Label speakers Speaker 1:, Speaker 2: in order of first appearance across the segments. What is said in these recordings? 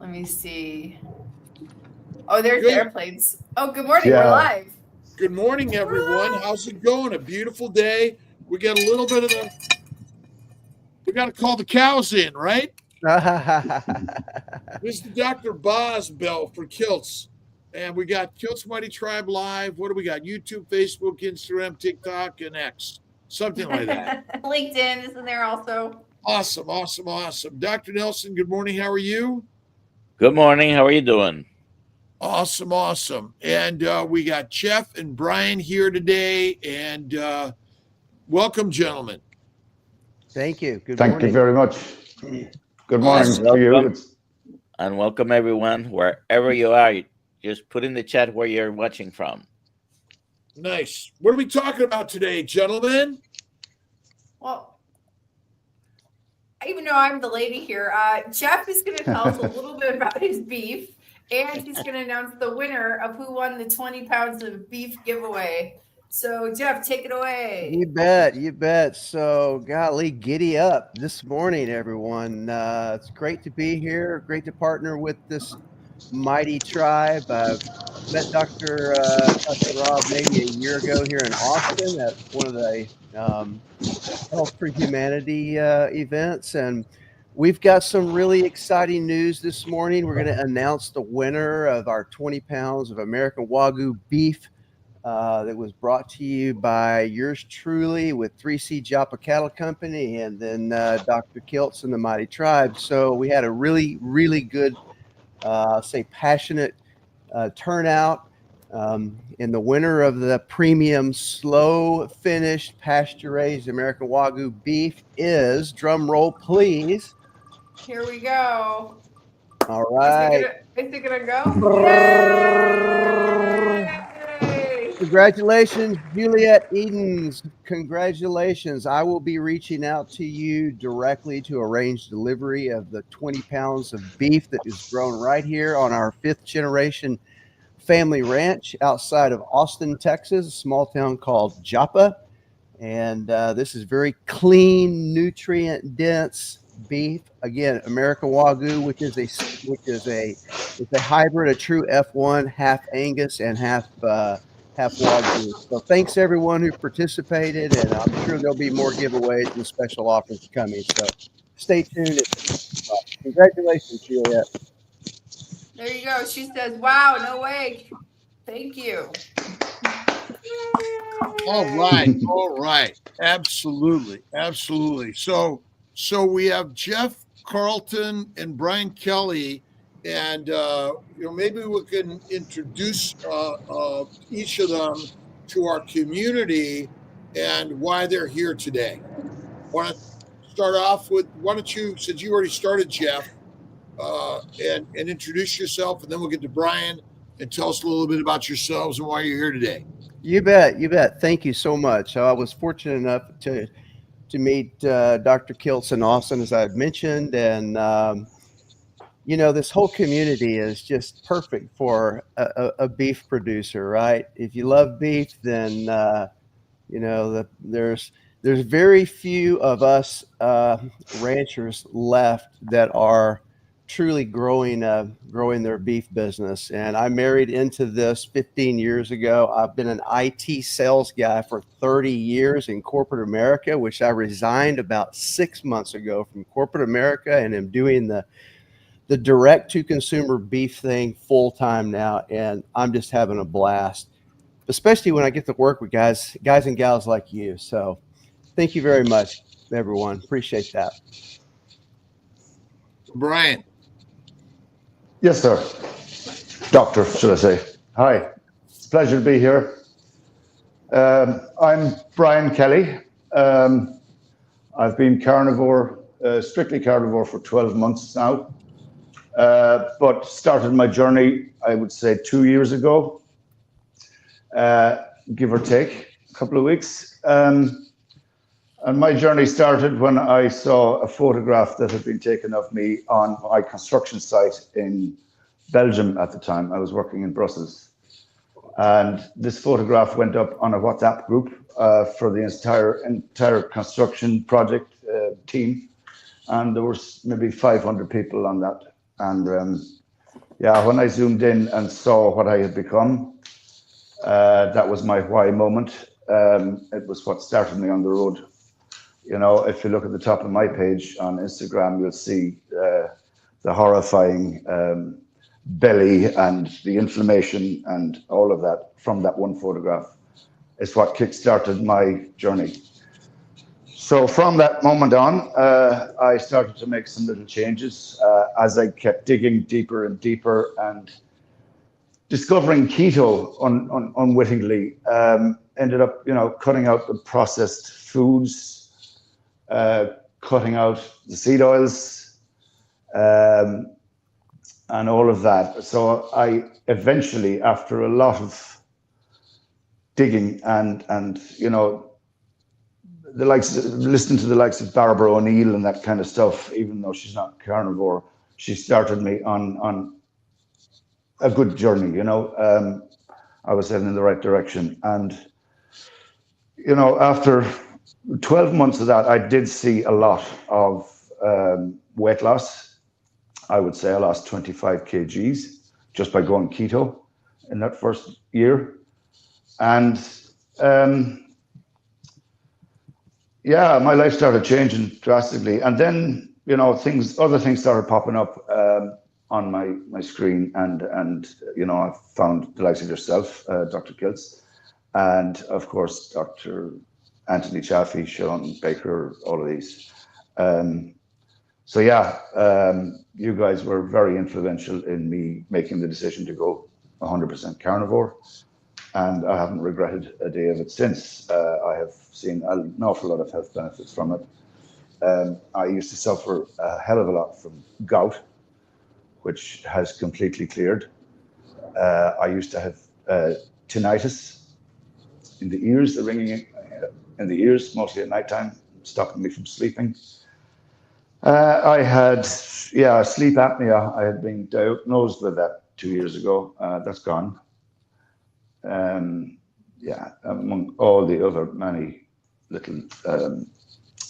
Speaker 1: Let me see. Oh, there's the
Speaker 2: Good.
Speaker 1: airplanes. Oh, good morning. We're
Speaker 3: Yeah.
Speaker 1: live.
Speaker 2: Good morning, everyone. How's it going? A beautiful day. We got a little bit of we got to call the cows in, right? This is the Dr. Boz bell for Kilts. And we got Kilts Mighty Tribe Live. What do we got? YouTube, Facebook, Instagram, TikTok, and X. Something like that.
Speaker 1: LinkedIn is in there also.
Speaker 2: Awesome, awesome, awesome. Dr. Nelson, good morning. How are you?
Speaker 4: Good morning. How are you doing?
Speaker 2: Awesome, awesome. And we got Jeff and Brian here today. And welcome, gentlemen.
Speaker 5: Thank you. Good
Speaker 3: Thank
Speaker 5: morning.
Speaker 3: you very much. Good morning
Speaker 2: Awesome.
Speaker 3: to you.
Speaker 4: Welcome.
Speaker 3: It's,
Speaker 4: And welcome everyone, wherever you are. Just put in the chat where you're watching from.
Speaker 2: Nice. What are we talking about today, gentlemen?
Speaker 1: Well, even though I'm the lady here, Jeff is going to tell us a little bit about his beef, and he's going to announce the winner of who won the 20 pounds of beef giveaway. So, Jeff, take it away.
Speaker 5: You bet. You bet. So, golly, giddy up this morning, everyone. It's great to be here. Great to partner with this mighty tribe. I've met Dr. Rob maybe a year ago here in Austin at one of the Health for Humanity events. And we've got some really exciting news this morning. We're going to announce the winner of our 20 pounds of American Wagyu beef that was brought to you by yours truly with 3C Joppa Cattle Company and then Dr. Kiltz and the Mighty Tribe. So we had a really, really good, passionate turnout. And the winner of the premium slow finished pasture-raised American Wagyu beef is, drum roll please.
Speaker 1: Here we go.
Speaker 5: All right.
Speaker 1: Is it gonna go? Yay!
Speaker 5: Congratulations, Juliet Edens. Congratulations. I will be reaching out to you directly to arrange delivery of the 20 pounds of beef that is grown right here on our 5th generation family ranch outside of Austin, Texas, a small town called Joppa. And this is very clean, nutrient dense beef. Again, American Wagyu, which is a hybrid, a true F1, half Angus and half Wagyu. So thanks everyone who participated, and I'm sure there'll be more giveaways and special offers coming. So stay tuned. Congratulations, Juliet.
Speaker 1: There you go. She says, "Wow, no way." Thank you.
Speaker 2: All right. Absolutely. So we have Jeff Carlton and Brian Kelly, and maybe we can introduce each of them to our community and why they're here today. Want to start off with? Why don't you, since you already started, Jeff, and introduce yourself, and then we'll get to Brian and tell us a little bit about yourselves and why you're here today.
Speaker 5: You bet. Thank you so much. I was fortunate enough to meet Dr. Kiltz in Austin, as I had mentioned, and this whole community is just perfect for a beef producer, right? If you love beef, then there's very few of us ranchers left that are truly growing their beef business. And I married into this 15 years ago. I've been an IT sales guy for 30 years in corporate America, which I resigned about 6 months ago from corporate America, and am doing the direct to consumer beef thing full time now. And I'm just having a blast, especially when I get to work with guys and gals like you. So thank you very much, everyone. Appreciate that.
Speaker 2: Brian.
Speaker 3: yes, sir. Doctor, should I say. Hi. It's a pleasure to be here. I'm Brian Kelly. I've been strictly carnivore for 12 months now. But started my journey, I would say, 2 years ago, give or take a couple of weeks. And my journey started when I saw a photograph that had been taken of me on my construction site in Belgium at the time. I was working in Brussels. And this photograph went up on a WhatsApp group for the entire construction project team. And there was maybe 500 people on that And yeah, when I zoomed in and saw what I had become, that was my why moment. It was what started me on the road. You know, if you look at the top of my page on Instagram, you'll see the horrifying belly and the inflammation and all of that from that one photograph. Is what kick-started my journey. So from that moment on, I started to make some little changes as I kept digging deeper and deeper and discovering keto unwittingly. Ended up, you know, cutting out the processed foods, cutting out the seed oils, and all of that. So I eventually, after a lot of digging and you know, listening to the likes of Barbara O'Neill and that kind of stuff, even though she's not carnivore, she started me on a good journey, you know. I was heading in the right direction. And, you know, after 12 months of that, I did see a lot of weight loss. I would say I lost 25 kgs just by going keto in that first year. And yeah, my life started changing drastically. And then, you know, other things started popping up on my screen. And you know, I found the likes of yourself, Dr. Kiltz, and of course, Dr. Anthony Chaffee, Sean Baker, all of these. So yeah, you guys were very influential in me making the decision to go 100% carnivore. And I haven't regretted a day of it since. I have seen an awful lot of health benefits from it. I used to suffer a hell of a lot from gout, which has completely cleared. I used to have tinnitus in the ears, the ringing in the ears, mostly at nighttime, stopping me from sleeping. I had, sleep apnea. I had been diagnosed with that 2 years ago. That's gone. Among all the other many little,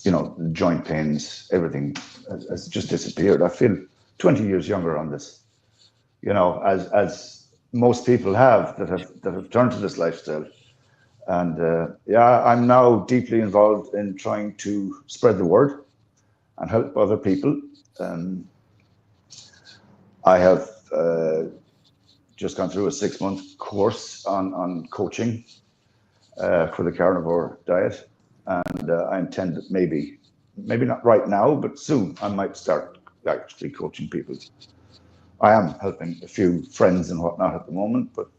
Speaker 3: you know, joint pains, everything has just disappeared. I feel 20 years younger on this, you know, as most people have that have turned to this lifestyle. And I'm now deeply involved in trying to spread the word and help other people. I have just gone through a 6-month course on coaching for the carnivore diet. And I intend that maybe not right now, but soon I might start actually coaching people. I am helping a few friends and whatnot at the moment, but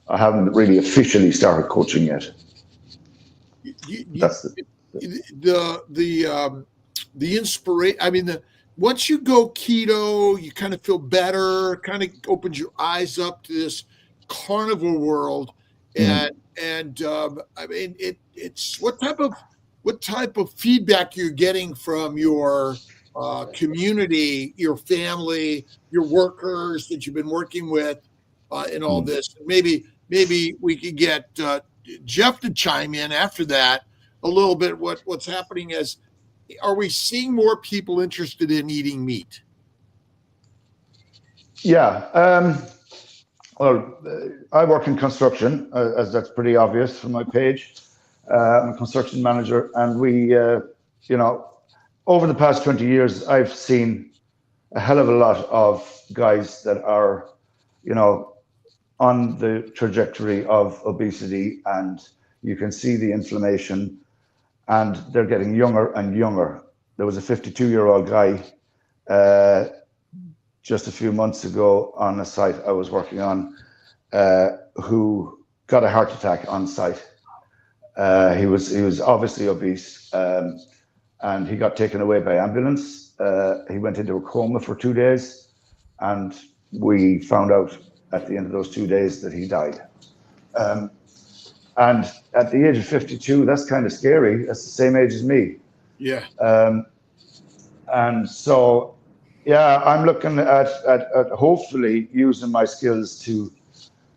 Speaker 3: I haven't really officially started coaching yet. That's
Speaker 2: the inspiration. I mean, once you go keto, you kind of feel better, kind of opens your eyes up to this carnivore world. And I mean, it's what type of feedback you're getting from your community, your family, your workers that you've been working with in all this. Maybe we could get Jeff to chime in after that a little bit. What's happening is, are we seeing more people interested in eating meat?
Speaker 3: Yeah. Well, I work in construction, as that's pretty obvious from my page. I'm a construction manager, and we, you know, over the past 20 years, I've seen a hell of a lot of guys that are, you know, on the trajectory of obesity, and you can see the inflammation, and they're getting younger and younger. There was a 52-year-old guy just a few months ago on a site I was working on who got a heart attack on site. He was obviously obese, and he got taken away by ambulance. He went into a coma for 2 days, and we found out at the end of those 2 days that he died. And at the age of 52, that's kind of scary. That's the same age as me.
Speaker 2: Yeah.
Speaker 3: And so, yeah, I'm looking at hopefully using my skills to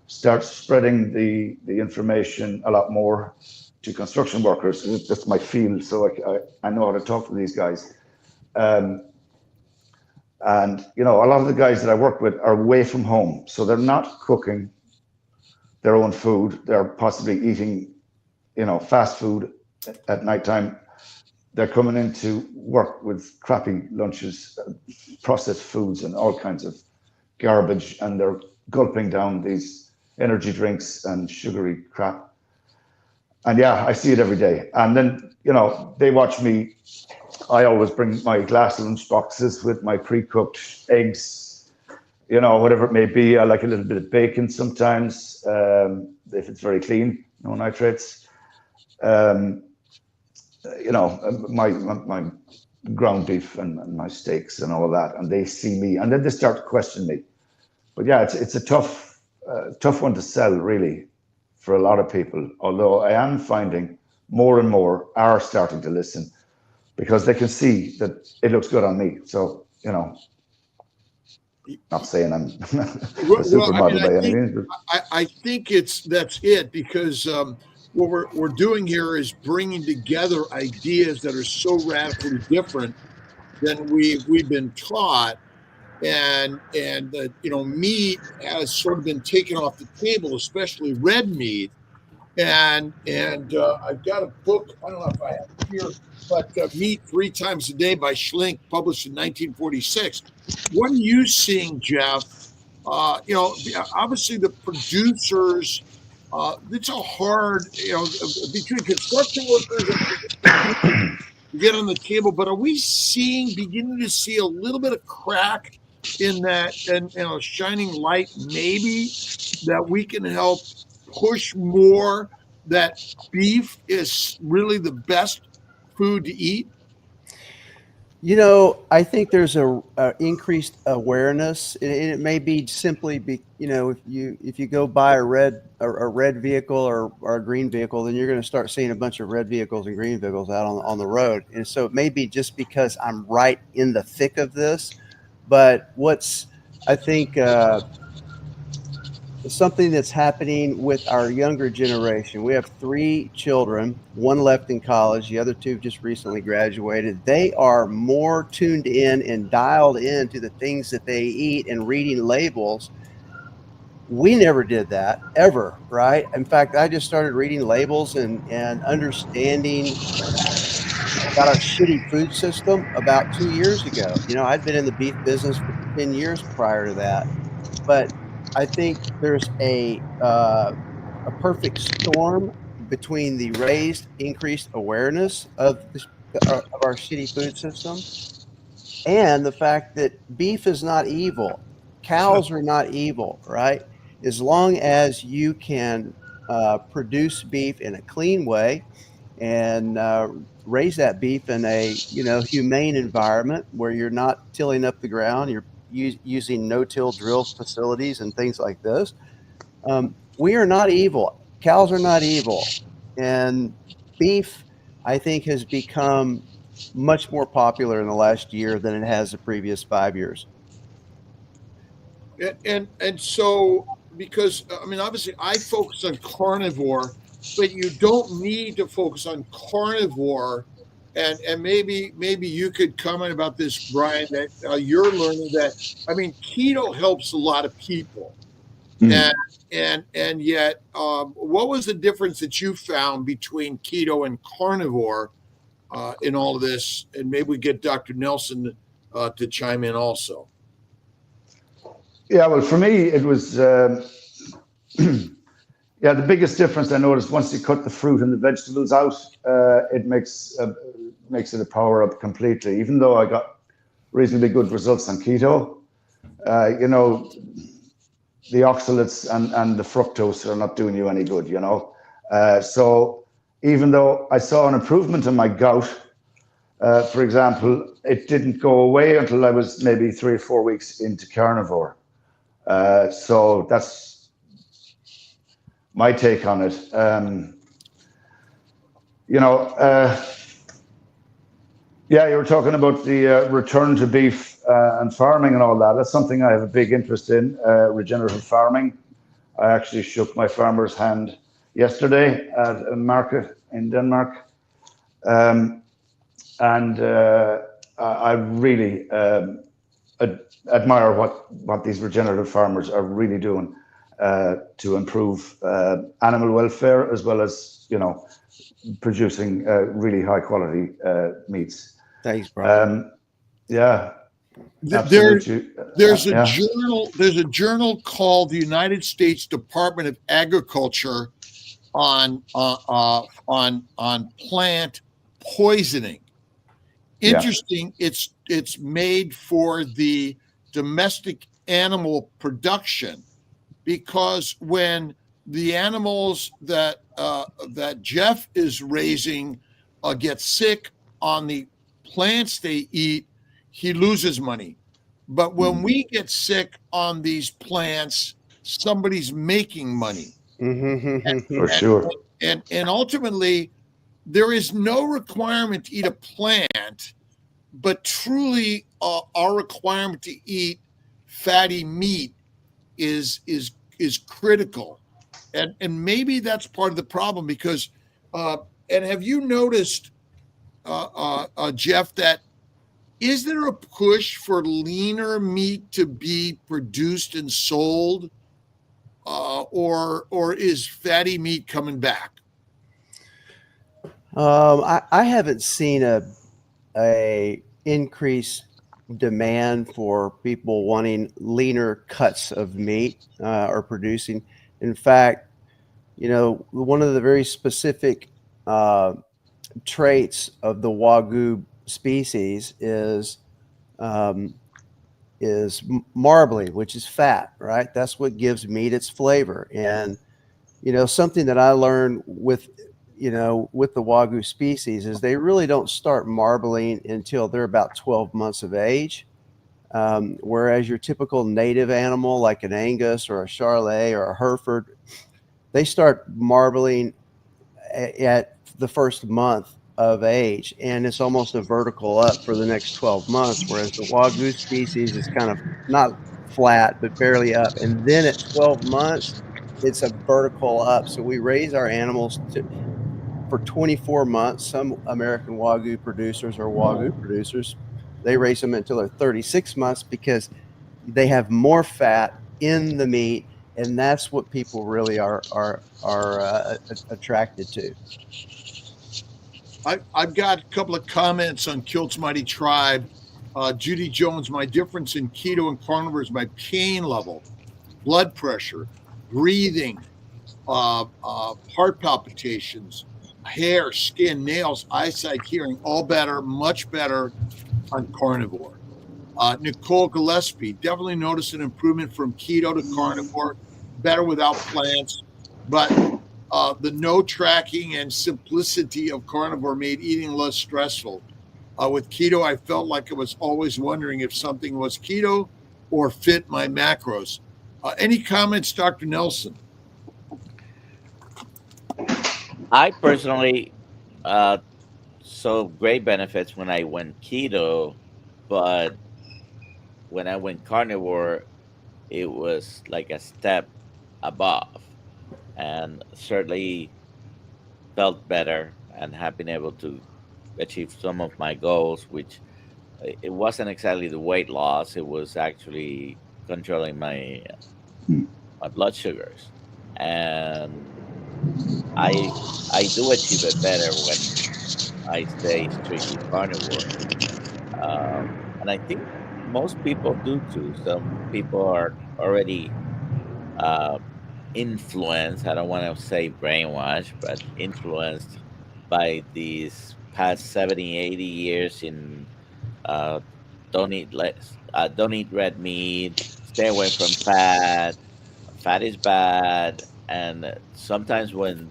Speaker 3: start spreading the information a lot more to construction workers. That's my field, so I know how to talk to these guys. And, you know, a lot of the guys that I work with are away from home. So they're not cooking their own food. They're possibly eating, you know, fast food at nighttime. They're coming into work with crappy lunches, processed foods and all kinds of garbage. And they're gulping down these energy drinks and sugary crap. And yeah, I see it every day. And then, you know, they watch me. I always bring my glass lunch boxes with my pre-cooked eggs, you know, whatever it may be. I like a little bit of bacon sometimes, if it's very clean, no nitrates. You know, my ground beef and my steaks and all of that. And they see me, and then they start to question me. But yeah, it's a tough one to sell, really, for a lot of people. Although I am finding more and more are starting to listen, because they can see that it looks good on me. So, you know, not saying I'm a supermodel by any means.
Speaker 2: I think that's it, because what we're doing here is bringing together ideas that are so radically different than we've been taught, and you know, meat has sort of been taken off the table, especially red meat. And I've got a book. I don't know if I have it here, but Meat 3 Times a Day by Schlink, published in 1946. What are you seeing, Jeff? You know, obviously the producers. It's a hard, you know, between construction workers and get on the table. But are we beginning to see a little bit of crack in that, and, you know, shining light maybe that we can help push more that beef is really the best food to eat?
Speaker 5: You know, I think there's a increased awareness, and it may be simply you know, if you go buy a red vehicle or a green vehicle, then you're going to start seeing a bunch of red vehicles and green vehicles out on the road. And so it may be just because I'm right in the thick of this, but I think something that's happening with our younger generation. We have 3 children, one left in college, the other 2 just recently graduated. They are more tuned in and dialed in to the things that they eat and reading labels. We never did that ever, right? In fact, I just started reading labels and understanding about our shitty food system about 2 years ago. You know, I'd been in the beef business for 10 years prior to that. But I think there's a perfect storm between the increased awareness of our shitty food system, and the fact that beef is not evil. Cows are not evil, right? As long as you can produce beef in a clean way and raise that beef in a humane environment where you're not tilling up the ground, you're using no-till drill facilities and things like this. We are not evil. Cows are not evil, and beef, I think, has become much more popular in the last year than it has the previous 5 years.
Speaker 2: And so, because I mean, obviously I focus on carnivore, but you don't need to focus on carnivore. And maybe you could comment about this, Brian, that you're learning that, I mean, keto helps a lot of people. And yet, what was the difference that you found between keto and carnivore in all of this? And maybe we get Dr. Nelson to chime in also.
Speaker 3: Yeah, well, for me, it was, yeah, the biggest difference I noticed once you cut the fruit and the vegetables out, it makes it a power up completely. Even though I got reasonably good results on keto, you know, the oxalates and the fructose are not doing you any good, you know. So even though I saw an improvement in my gout, for example, it didn't go away until I was maybe 3 or 4 weeks into carnivore. So that's my take on it. You know, yeah, you were talking about the return to beef and farming and all that. That's something I have a big interest in, regenerative farming. I actually shook my farmer's hand yesterday at a market in Denmark. And I really admire what these regenerative farmers are really doing to improve animal welfare as well as producing really high quality meats.
Speaker 5: Thanks, Brian.
Speaker 3: Yeah,
Speaker 2: There,
Speaker 3: absolutely.
Speaker 2: there's a
Speaker 3: Yeah,
Speaker 2: journal. There's a journal called the United States Department of Agriculture on plant poisoning.
Speaker 3: yeah,
Speaker 2: Interesting. It's made for the domestic animal production because when the animals that Jeff is raising get sick on the plants they eat, he loses money. But when we get sick on these plants, somebody's making money,
Speaker 3: for
Speaker 2: and
Speaker 3: sure.
Speaker 2: and ultimately, there is no requirement to eat a plant, but truly, our requirement to eat fatty meat is critical, and maybe that's part of the problem because and have you noticed, Jeff, that is there a push for leaner meat to be produced and sold, or is fatty meat coming back?
Speaker 5: I haven't seen a increased demand for people wanting leaner cuts of meat or producing. In fact, one of the very specific traits of the Wagyu species um, is marbling, which is fat, right? That's what gives meat its flavor. And something that I learned with the Wagyu species is they really don't start marbling until they're about 12 months of age. Whereas your typical native animal like an Angus or a Charolais or a Hereford, they start marbling at the first month of age, and it's almost a vertical up for the next 12 months, whereas the Wagyu species is kind of not flat, but barely up. And then at 12 months, it's a vertical up. So we raise our animals for 24 months. Some American Wagyu producers or Wagyu producers, they raise them until they're 36 months because they have more fat in the meat, and that's what people really are attracted to.
Speaker 2: I've got a couple of comments on Kilt's Mighty Tribe. Judy Jones, my difference in keto and carnivore is my pain level, blood pressure, breathing, heart palpitations, hair, skin, nails, eyesight, hearing, all better, much better on carnivore. Nicole Gillespie, definitely noticed an improvement from keto to carnivore, better without plants, but the no tracking and simplicity of carnivore made eating less stressful. With keto, I felt like I was always wondering if something was keto or fit my macros. Any comments, Dr. Nelson?
Speaker 4: I personally saw great benefits when I went keto, but when I went carnivore, it was like a step above, and certainly felt better and have been able to achieve some of my goals, which it wasn't exactly the weight loss; it was actually controlling my blood sugars, and I I do achieve it better when I stay strictly carnivore. And I think most people do too. Some people are already uh, influenced. I don't want to say brainwashed, but influenced by these past 70, 80 years in uh, don't eat red meat, stay away from fat. Fat is bad, and sometimes when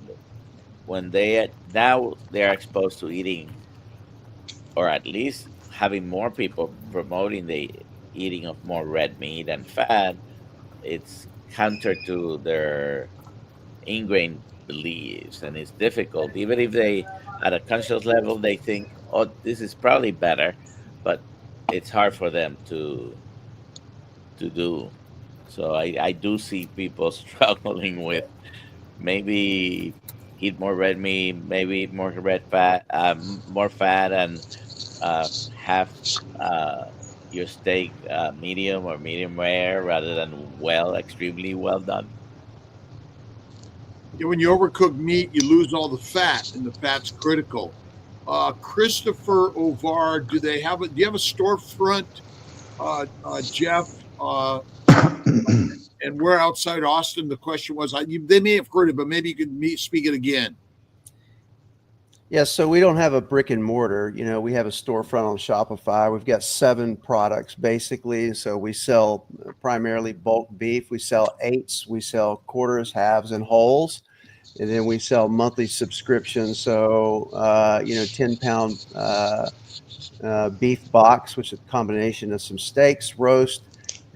Speaker 4: now they're exposed to eating, or at least having more people promoting the eating of more red meat and fat, it's counter to their ingrained beliefs, and it's difficult. Even if they, at a conscious level, they think, "Oh, this is probably better," but it's hard for them to do. So I do see people struggling with maybe eat more red meat, maybe eat more fat, and have your steak medium or medium rare rather than extremely well done?
Speaker 2: When you overcook meat, you lose all the fat, and the fat's critical. Christopher Ovar, do you have a storefront, Jeff? And we're outside Austin. The question was, they may have heard it, but maybe you could speak it again.
Speaker 5: Yeah, so we don't have a brick and mortar. We have a storefront on Shopify. We've got 7 products basically. So we sell primarily bulk beef. We sell eighths, we sell quarters, halves, and wholes. And then we sell monthly subscriptions. So, 10-pound beef box, which is a combination of some steaks, roast,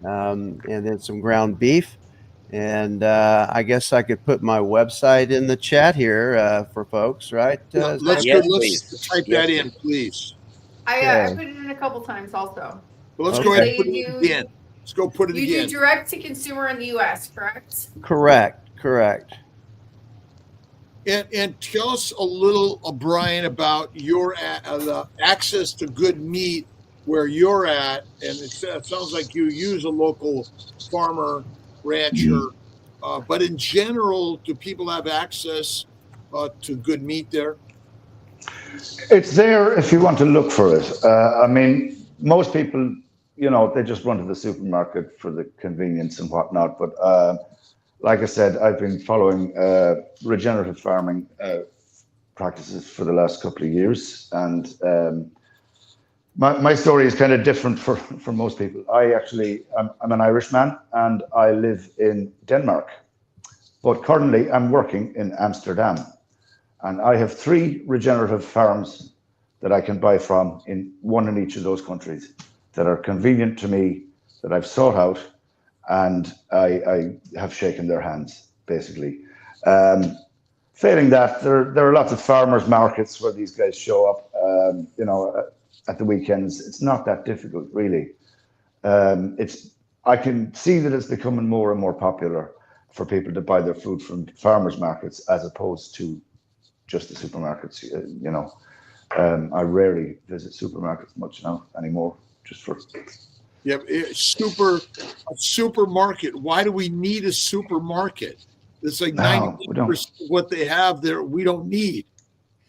Speaker 5: and then some ground beef. And I guess I could put my website in the chat here for folks, right?
Speaker 2: Let's type that in, please.
Speaker 1: I put it in a couple times also.
Speaker 2: Well, let's go ahead and put it again. Let's go put it again.
Speaker 1: You do direct to consumer in the U.S., correct?
Speaker 5: Correct.
Speaker 2: And tell us a little, Brian, about your access to good meat where you're at. And it sounds like you use a local farmer, rancher. But in general, do people have access to good meat there?
Speaker 3: It's there if you want to look for it. I mean, most people, they just run to the supermarket for the convenience and whatnot. But like I said, I've been following regenerative farming practices for the last couple of years. And my story is kind of different for most people. I'm an Irishman and I live in Denmark. But currently I'm working in Amsterdam. And I have 3 regenerative farms that I can buy from, one in each of those countries, that are convenient to me, that I've sought out, and I have shaken their hands, basically. Failing that, there are lots of farmers markets where these guys show up, at the weekends. It's not that difficult, really. I can see that it's becoming more and more popular for people to buy their food from farmers markets as opposed to just the supermarkets. I rarely visit supermarkets much now anymore, just for.
Speaker 2: Yeah, a supermarket. Why do we need a supermarket? It's like 90% what they have there we don't need.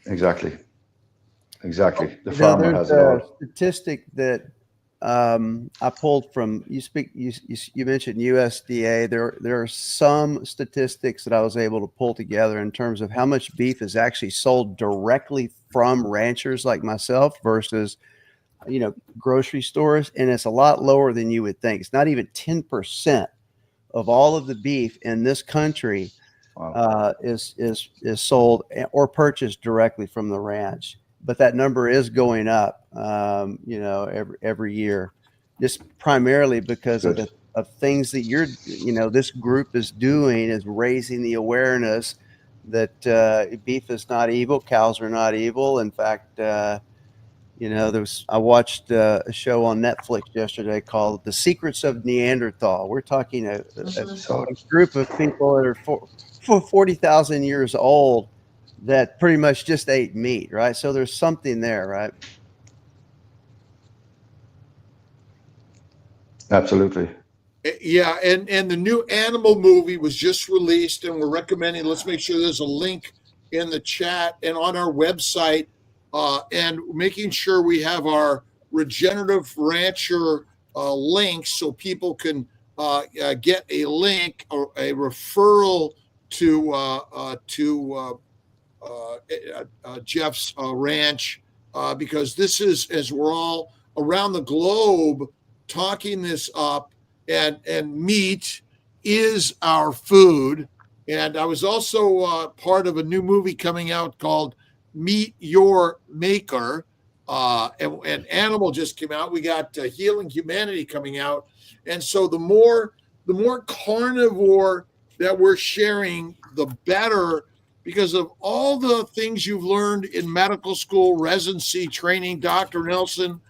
Speaker 3: Exactly. The farmer has it all.
Speaker 5: Statistic that I pulled from you mentioned USDA. There are some statistics that I was able to pull together in terms of how much beef is actually sold directly from ranchers like myself versus grocery stores, and it's a lot lower than you would think. It's not even 10% of all of the beef in this country is sold or purchased directly from the ranch. But that number is going up, every year, just primarily because of things that this group is doing, is raising the awareness that beef is not evil, cows are not evil. In fact, I watched a show on Netflix yesterday called "The Secrets of Neanderthal." We're talking a group of people that are 40,000 years old that pretty much just ate meat, right? So there's something there, right?
Speaker 3: Absolutely.
Speaker 2: Yeah, and the new Animal movie was just released, and we're recommending. Let's make sure there's a link in the chat and on our website, and making sure we have our regenerative rancher links so people can get a link or a referral to Jeff's ranch, because this is, as we're all around the globe talking this up, and meat is our food. And I was also part of a new movie coming out called Meet Your Maker, and Animal just came out. We got Healing Humanity coming out, and so the more carnivore that we're sharing, the better, because of all the things you've learned in medical school, residency training. Dr. Nelson,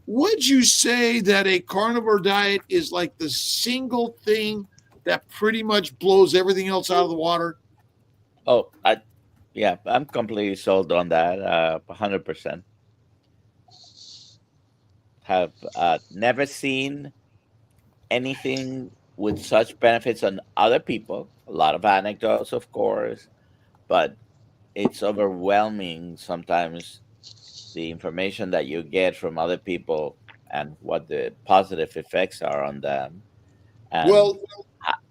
Speaker 2: would you say that a carnivore diet is like the single thing that pretty much blows everything else out of the water?
Speaker 4: Oh, I'm completely sold on that, 100%. have never seen anything with such benefits on other people. A lot of anecdotes, of course, but it's overwhelming sometimes the information that you get from other people and what the positive effects are on them. And
Speaker 2: Well,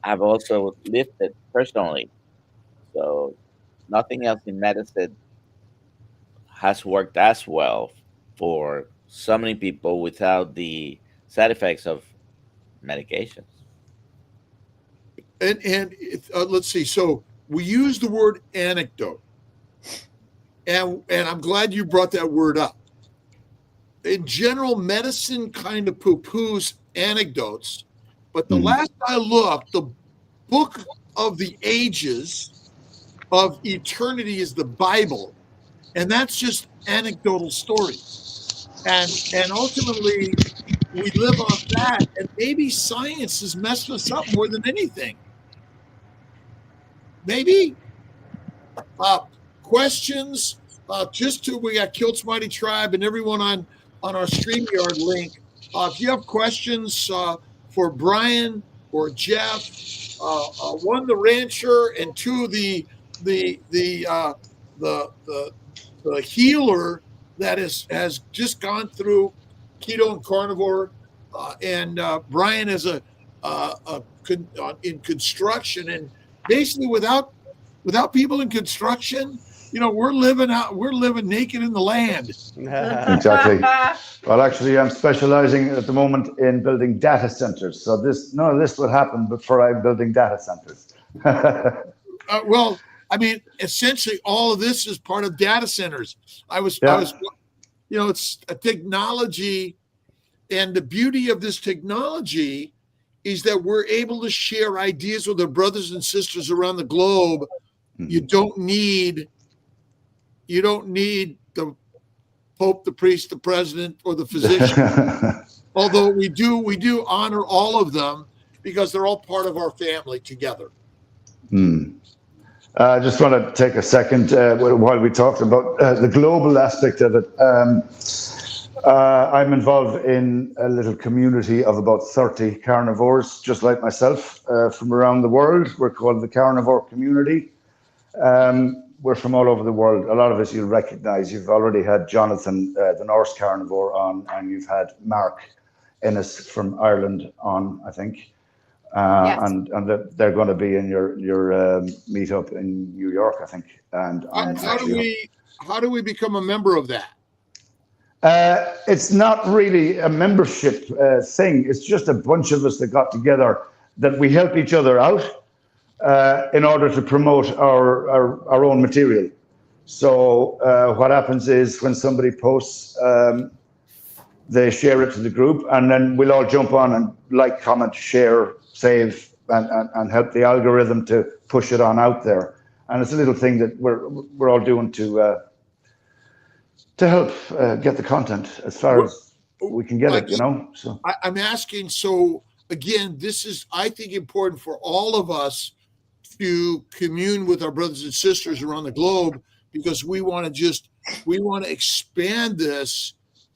Speaker 4: I've also lived it personally. So nothing else in medicine has worked as well for so many people without the side effects of medications.
Speaker 2: and let's see. So we use the word anecdote, and I'm glad you brought that word up. In general, medicine kind of poo-poos anecdotes, but the last I looked, the book of the ages of eternity is the Bible, and that's just anecdotal stories. And ultimately, we live off that, and maybe science has messed us up more than anything. Maybe questions. Just to we got Kilt's Mighty Tribe and everyone on our StreamYard link. If you have questions for Brian or Jeff, one the rancher and two the healer that has just gone through keto and carnivore, and Brian is in construction, and basically without people in construction, we're living naked in the land.
Speaker 3: Exactly. Well, actually, I'm specializing at the moment in building data centers. So none of this would happen before I'm building data centers.
Speaker 2: Well, I mean, essentially, all of this is part of data centers. It's a technology, and the beauty of this technology is that we're able to share ideas with our brothers and sisters around the globe. You don't need the Pope, the priest, the president, or the physician. Although we do honor all of them because they're all part of our family together.
Speaker 3: I just want to take a second while we talked about the global aspect of it. I'm involved in a little community of about 30 carnivores, just like myself, from around the world. We're called the Carnivore Community. We're from all over the world. A lot of us you'll recognize. You've already had Jonathan, the Norse carnivore, on, and you've had Mark Ennis from Ireland on, I think.
Speaker 1: Yes.
Speaker 3: And they're going to be in your meetup in New York, I think. And
Speaker 2: how do we become a member of that?
Speaker 3: It's not really a membership thing. It's just a bunch of us that got together that we help each other out in order to promote our own material. So what happens is when somebody posts, they share it to the group, and then we'll all jump on and like, comment, share, save, and help the algorithm to push it on out there. And it's a little thing that we're all doing to help get the content as far as we can get it, So
Speaker 2: I'm asking. So again, this is, I think, important for all of us to commune with our brothers and sisters around the globe, because we want to expand this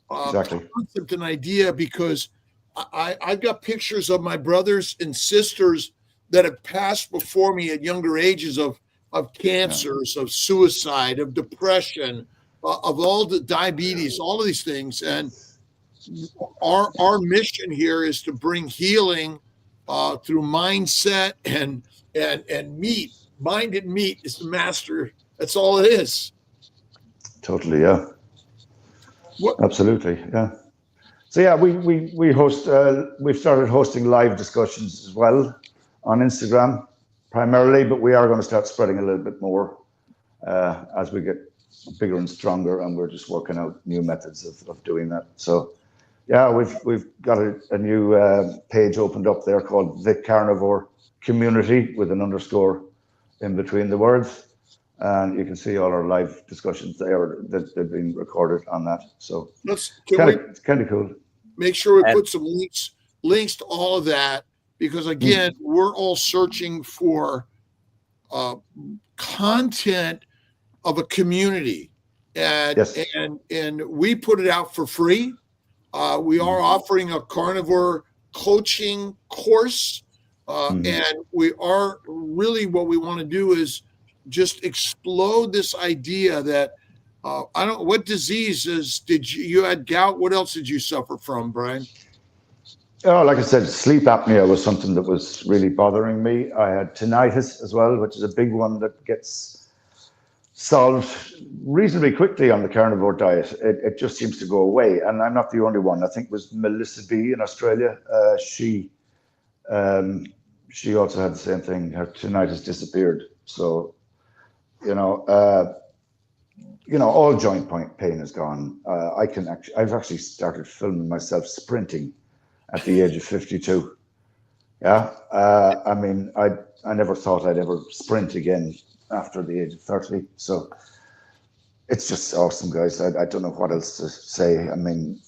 Speaker 2: concept and idea, because I've got pictures of my brothers and sisters that have passed before me at younger ages of cancers, of suicide, of depression, of all the diabetes, all of these things. And our mission here is to bring healing through mindset and meat. Mind and meat is the master. That's all it is.
Speaker 3: Totally, yeah. Absolutely, yeah. So yeah, we host. We've started hosting live discussions as well on Instagram primarily, but we are going to start spreading a little bit more as we get bigger and stronger, and we're just working out new methods of doing that. So yeah, we've got a new page opened up there called The Carnivore Community with an underscore in between the words. And you can see all our live discussions there that they've been recorded on that. So it's kind of cool.
Speaker 2: Make sure we put some links to all of that, because again, we're all searching for content of a community, and we put it out for free. We are offering a carnivore coaching course. And we are really, what we want to do is just explode this idea that what diseases did you had gout? What else did you suffer from, Brian?
Speaker 3: Oh, like I said, sleep apnea was something that was really bothering me. I had tinnitus as well, which is a big one that gets solved reasonably quickly on the carnivore diet. It just seems to go away. And I'm not the only one. I think it was Melissa B in Australia. She also had the same thing. Her tinnitus disappeared. So, all joint pain is gone. I've actually started filming myself sprinting at the age of 52. Yeah. I mean, I never thought I'd ever sprint again after the age of 30. So it's just awesome, guys. I don't know what else to say. I mean,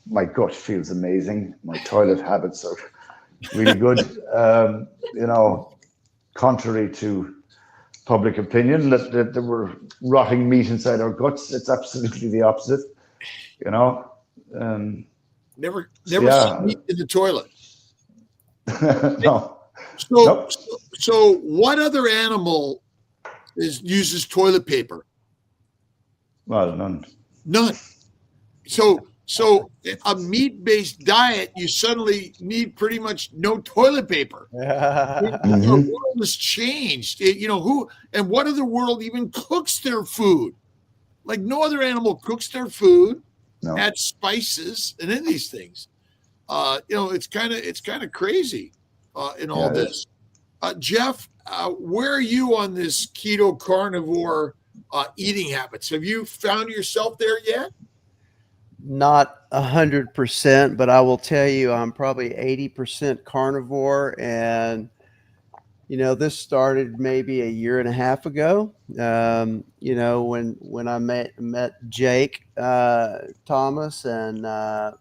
Speaker 3: my gut feels amazing. My toilet habits are really good. Contrary to public opinion that there were rotting meat inside our guts, it's absolutely the opposite.
Speaker 2: Never
Speaker 3: yeah.
Speaker 2: meat in the toilet.
Speaker 3: No.
Speaker 2: Nope. So what other animal uses toilet paper?
Speaker 3: Well, none.
Speaker 2: None. So a meat-based diet, you suddenly need pretty much no toilet paper. The world has changed. What other world even cooks their food? Like no other animal cooks their food, adds spices, and any of these things. It's kind of crazy in all this. Jeff, where are you on this keto carnivore eating habits? Have you found yourself there yet?
Speaker 5: Not 100%, but I will tell you, I'm probably 80% carnivore, and this started maybe a year and a half ago. When I met Jake Thomas, and I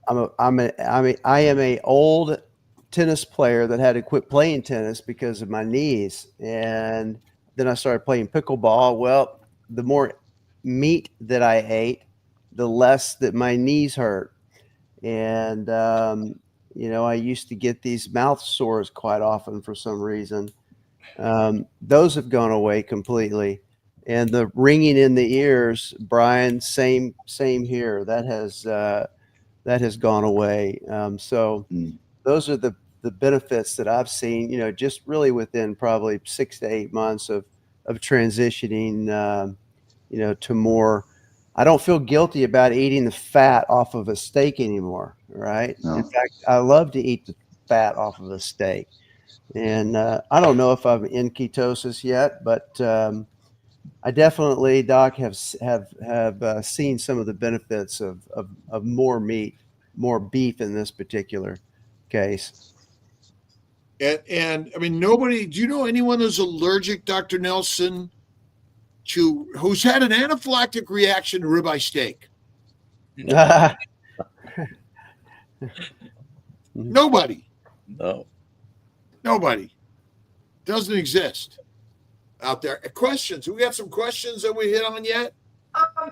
Speaker 5: am a old tennis player that had to quit playing tennis because of my knees, and then I started playing pickleball. Well, the more meat that I ate, the less that my knees hurt. And, I used to get these mouth sores quite often for some reason. Those have gone away completely. And the ringing in the ears, Brian, same here. That has gone away. Those are the benefits that I've seen, just really within probably 6 to 8 months of transitioning, to more. I don't feel guilty about eating the fat off of a steak anymore, right? No. In fact, I love to eat the fat off of a steak. And I don't know if I'm in ketosis yet, but I definitely, Doc, have seen some of the benefits of more meat, more beef in this particular case.
Speaker 2: And I mean, do you know anyone who's allergic, Dr. Nelson, who's had an anaphylactic reaction to ribeye steak? Nobody.
Speaker 4: No.
Speaker 2: Nobody. Doesn't exist out there. Questions? We got some questions that we hit on yet?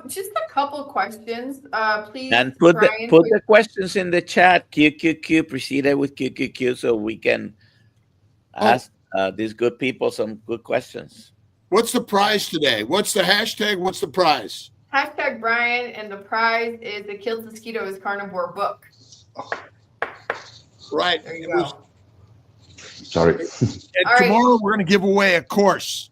Speaker 1: Just a couple questions. Please.
Speaker 4: And put the questions in the chat. QQQ, proceeded with QQQ, so we can ask these good people some good questions.
Speaker 2: What's the prize today? What's the hashtag? What's the prize?
Speaker 1: Hashtag Brian, and the prize is the Kills Mosquitoes Carnivore book.
Speaker 2: Right.
Speaker 1: There you go.
Speaker 3: Sorry.
Speaker 2: And tomorrow we're going to give away a course.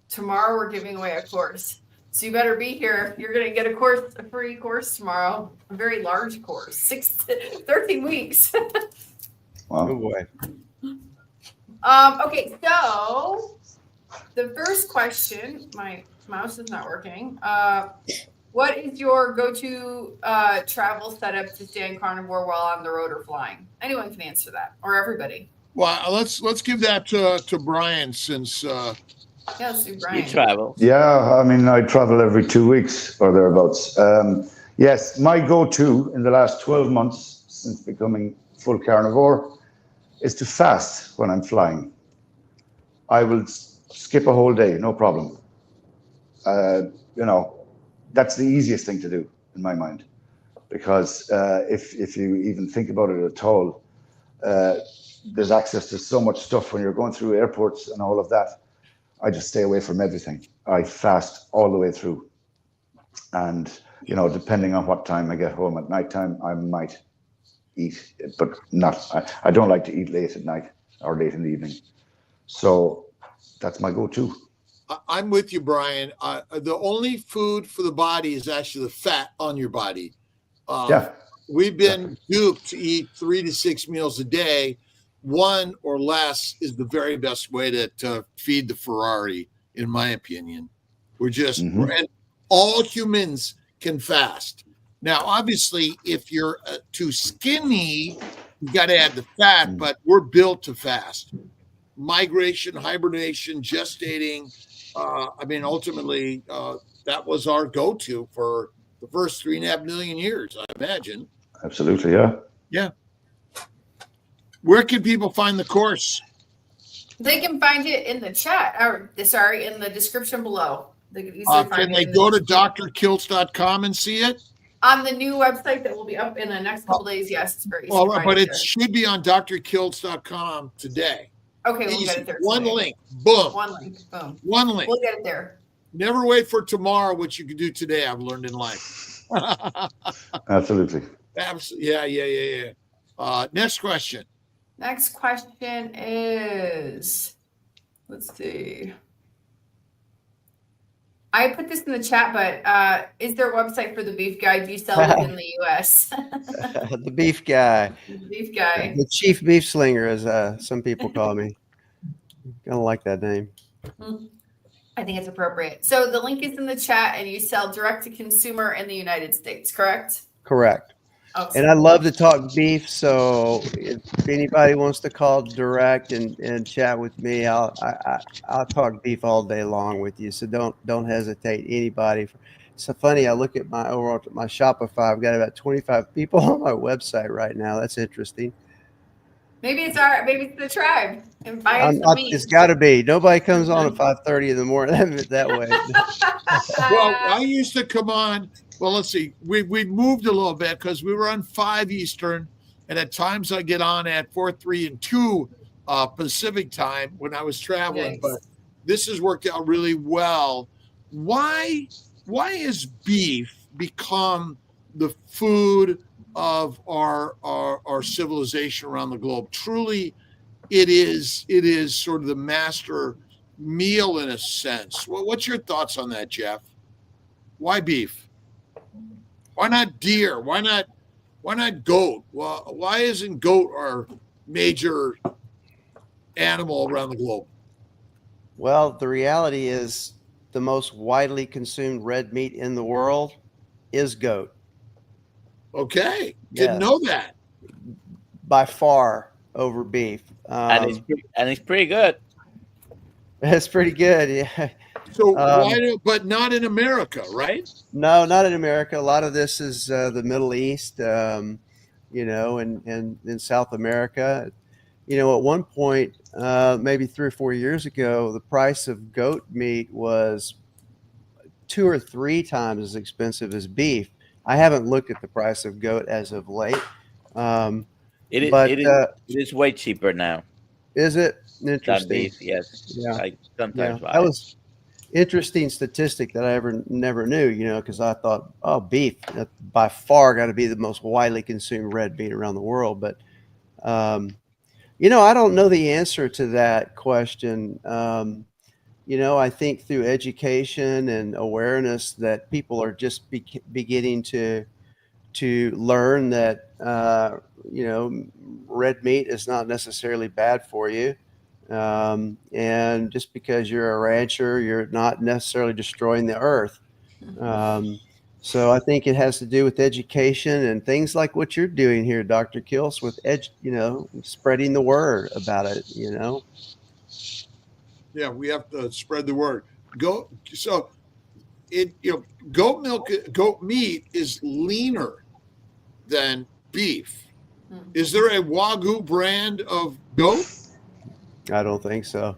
Speaker 1: Tomorrow we're giving away a course. So you better be here. You're going to get a free course tomorrow. A very large course. 13 weeks.
Speaker 3: Wow.
Speaker 5: Oh boy.
Speaker 1: Okay, so the first question, my mouse is not working. What is your go-to travel setup to stay in carnivore while on the road or flying? Anyone can answer that, or everybody.
Speaker 2: Well, let's give that to Brian, since
Speaker 1: Yes, Brian.
Speaker 4: You travel.
Speaker 3: Yeah, I mean, I travel every 2 weeks or thereabouts. Yes, my go-to in the last 12 months since becoming full carnivore is to fast when I'm flying. I will skip a whole day, no problem. that's the easiest thing to do in my mind, because if you even think about it at all, there's access to so much stuff when you're going through airports and all of that. I just stay away from everything. I fast all the way through. And, depending on what time I get home at nighttime, I might eat, but I don't like to eat late at night or late in the evening. So that's my go-to.
Speaker 2: I'm with you, Brian. The only food for the body is actually the fat on your body.
Speaker 3: Yeah.
Speaker 2: We've been duped to eat 3 to 6 meals a day. One or less is the very best way to feed the Ferrari, in my opinion. And all humans can fast. Now, obviously, if you're too skinny, you got to add the fat, but we're built to fast. Migration, hibernation, gestating. Ultimately, that was our go-to for the first 3.5 million years, I imagine.
Speaker 3: Absolutely, yeah.
Speaker 2: Yeah. Where can people find the course?
Speaker 1: They can find it in the chat, in the description below. They can easily find
Speaker 2: Can
Speaker 1: it.
Speaker 2: they go to drkiltz.com and see it?
Speaker 1: On the new website that will be up in the next couple days, yes, it's very easy.
Speaker 2: Well, but it should be on drkiltz.com today.
Speaker 1: Okay, we'll get it there.
Speaker 2: One link, boom.
Speaker 1: One link, boom.
Speaker 2: One link.
Speaker 1: We'll get it there.
Speaker 2: Never wait for tomorrow, what you can do today, I've learned in life.
Speaker 3: Absolutely.
Speaker 2: Yeah. Next question.
Speaker 1: Next question is, let's see. I put this in the chat, but is there a website for the beef guy? Do you sell it in the U.S.?
Speaker 5: The beef guy.
Speaker 1: The beef guy.
Speaker 5: The chief beef slinger, as some people call me. Kind of like that name.
Speaker 1: I think it's appropriate. So the link is in the chat, and you sell direct to consumer in the United States, correct?
Speaker 5: Correct.
Speaker 1: Oh,
Speaker 5: And I love to talk beef, so if anybody wants to call direct and chat with me, I'll talk beef all day long with you. So don't hesitate, anybody. It's so funny. I look at my Shopify. I've got about 25 people on my website right now. That's interesting.
Speaker 1: maybe it's the tribe. And buy us some meat.
Speaker 5: It's got to be. Nobody comes on at 5:30 in the morning that way.
Speaker 2: Well, I used to come on. Well, let's see. We moved a little bit because we were on 5 Eastern, and at times I get on at 4, 3, and 2 Pacific time when I was traveling.
Speaker 1: Nice.
Speaker 2: But this has worked out really well. Why has beef become the food of our civilization around the globe? Truly, it is sort of the master meal in a sense. What's your thoughts on that, Jeff? Why beef? Why not deer? Why not goat? Well, why isn't goat our major animal around the globe?
Speaker 5: Well, the reality is the most widely consumed red meat in the world is goat.
Speaker 2: Okay, didn't know that.
Speaker 5: By far over beef.
Speaker 4: And it's pretty good.
Speaker 5: It's pretty good, yeah.
Speaker 2: So but not in America, right?
Speaker 5: No, not in America. A lot of this is the Middle East, and in South America. At one point, maybe 3 or 4 years ago, the price of goat meat was 2 or 3 times as expensive as beef. I haven't looked at the price of goat as of late.
Speaker 4: It is way cheaper now.
Speaker 5: Is it?
Speaker 4: Than
Speaker 5: Interesting.
Speaker 4: beef, yes.
Speaker 5: Yeah.
Speaker 4: I sometimes buy
Speaker 5: That
Speaker 4: it.
Speaker 5: was interesting statistic that I never knew, because I thought, beef, that by far got to be the most widely consumed red meat around the world. But, I don't know the answer to that question. I think through education and awareness that people are just beginning to learn that, red meat is not necessarily bad for you. And just because you're a rancher, you're not necessarily destroying the earth. So I think it has to do with education and things like what you're doing here, Dr. Kiltz, with spreading the word about it.
Speaker 2: Yeah, we have to spread the word. Goat meat is leaner than beef. Is there a Wagyu brand of goat?
Speaker 5: I don't think so.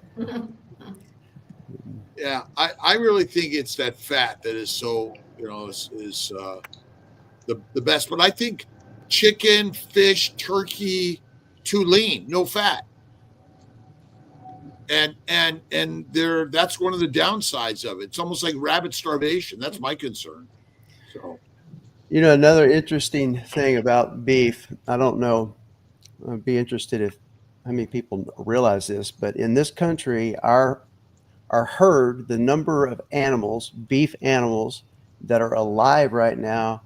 Speaker 2: Yeah, I really think it's that fat that is so is the best. But I think chicken, fish, turkey, too lean, no fat. And that's one of the downsides of it. It's almost like rabbit starvation. That's my concern. So
Speaker 5: Another interesting thing about beef, I don't know, I'd be interested if how many people realize this, but in this country, our herd, the number of animals, beef animals that are alive right now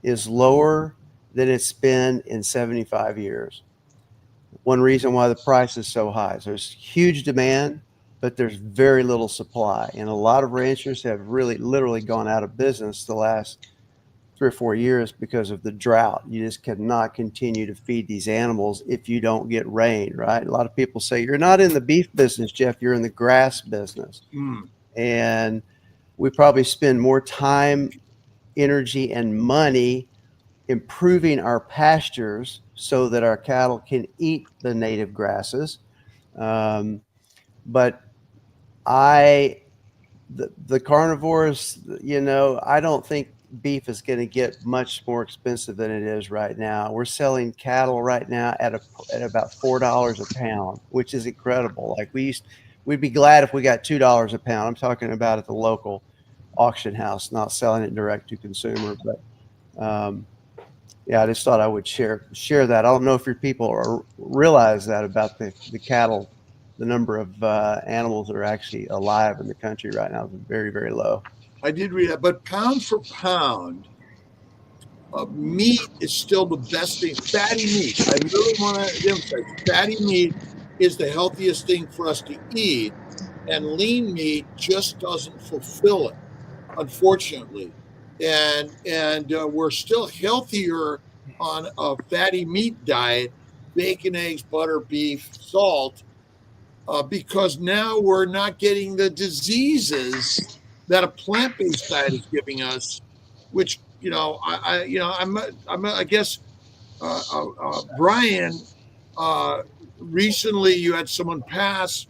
Speaker 5: is lower than it's been in 75 years. One reason why the price is so high is there's huge demand, but there's very little supply. And a lot of ranchers have really literally gone out of business the last 3 or 4 years because of the drought. You just cannot continue to feed these animals if you don't get rain, right? A lot of people say, you're not in the beef business, Jeff, you're in the grass business. And we probably spend more time, energy, and money improving our pastures so that our cattle can eat the native grasses. But the carnivores, I don't think beef is going to get much more expensive than it is right now. We're selling cattle right now at about $4 a pound, which is incredible. Like we'd be glad if we got $2 a pound. I'm talking about at the local auction house, not selling it direct to consumer. But yeah, I just thought I would share that. I don't know if your people realize that about the cattle. The number of animals that are actually alive in the country right now is very, very low.
Speaker 2: I did read that, but pound for pound, meat is still the best thing. Fatty meat. I really want to emphasize fatty meat is the healthiest thing for us to eat, and lean meat just doesn't fulfill it, unfortunately. And we're still healthier on a fatty meat diet, bacon, eggs, butter, beef, salt, because now we're not getting the diseases that a plant-based diet is giving us, which I guess Brian, recently you had someone pass,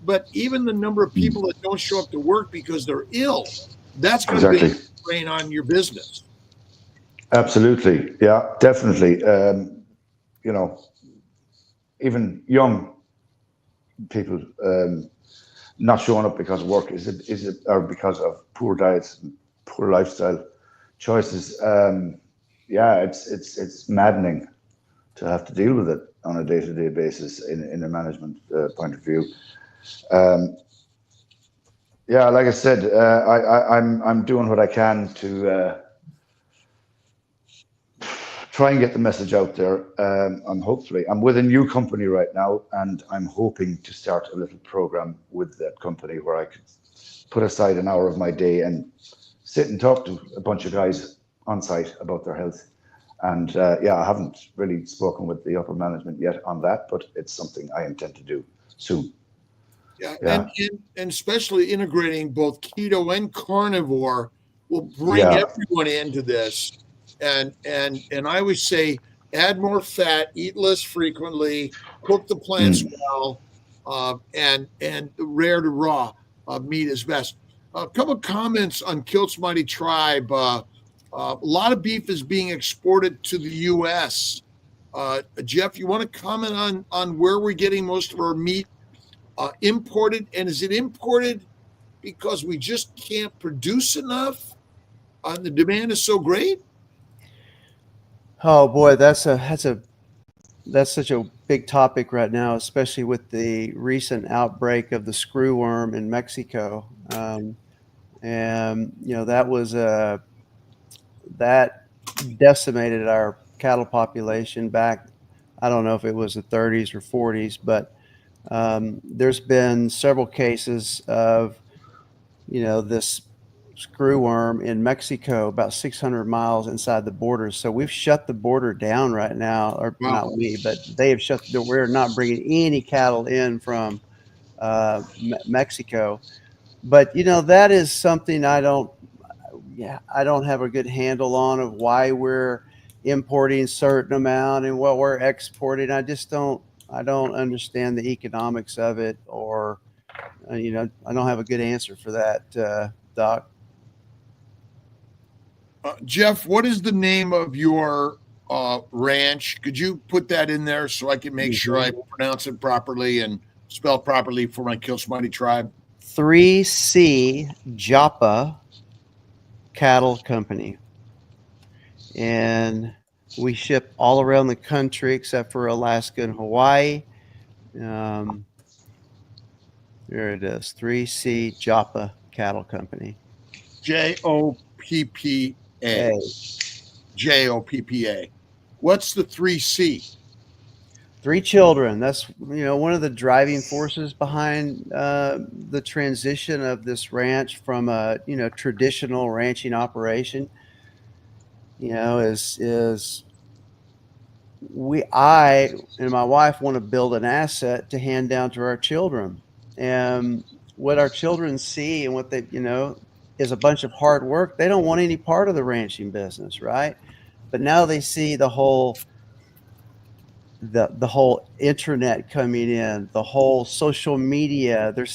Speaker 2: but even the number of people that don't show up to work because they're ill, that's going to be a strain on your business.
Speaker 3: Absolutely, yeah, definitely. Even young people not showing up because of work is it or because of poor diets and poor lifestyle choices. Yeah, it's maddening to have to deal with it on a day-to-day basis in a management point of view. Yeah, like I said, I'm doing what I can to try and get the message out there. I'm with a new company right now, and I'm hoping to start a little program with that company where I could put aside an hour of my day and sit and talk to a bunch of guys on site about their health. And yeah, I haven't really spoken with the upper management yet on that, but it's something I intend to do soon.
Speaker 2: Yeah. And especially integrating both keto and carnivore will bring everyone into this. And I always say, add more fat, eat less frequently, cook the plants well, and rare to raw meat is best. A couple of comments on Kilt's Mighty Tribe. A lot of beef is being exported to the U.S. Jeff, you want to comment on where we're getting most of our meat imported, and is it imported because we just can't produce enough and the demand is so great?
Speaker 5: Oh boy, that's such a big topic right now, especially with the recent outbreak of the screwworm in Mexico. And that decimated our cattle population back. I don't know if it was the 30s or 40s, but there's been several cases of this screwworm in Mexico, about 600 miles inside the borders. So we've shut the border down right now, or not we, but they have shut. We're not bringing any cattle in from Mexico. But that is something I don't have a good handle on, of why we're importing certain amount and what we're exporting. I don't understand the economics of it, or I don't have a good answer for that, Doc.
Speaker 2: Jeff, what is the name of your ranch? Could you put that in there so I can make sure I pronounce it properly and spell properly for my Kill Mighty tribe?
Speaker 5: 3C Joppa Cattle Company. And we ship all around the country except for Alaska and Hawaii. There it is, 3C Joppa Cattle Company.
Speaker 2: Joppa. Joppa. What's the 3C?
Speaker 5: 3 children. That's one of the driving forces behind the transition of this ranch from a traditional ranching operation. I and my wife want to build an asset to hand down to our children, and what our children see and what they is a bunch of hard work. They don't want any part of the ranching business, right? But now they see the whole internet coming in, the whole social media. They're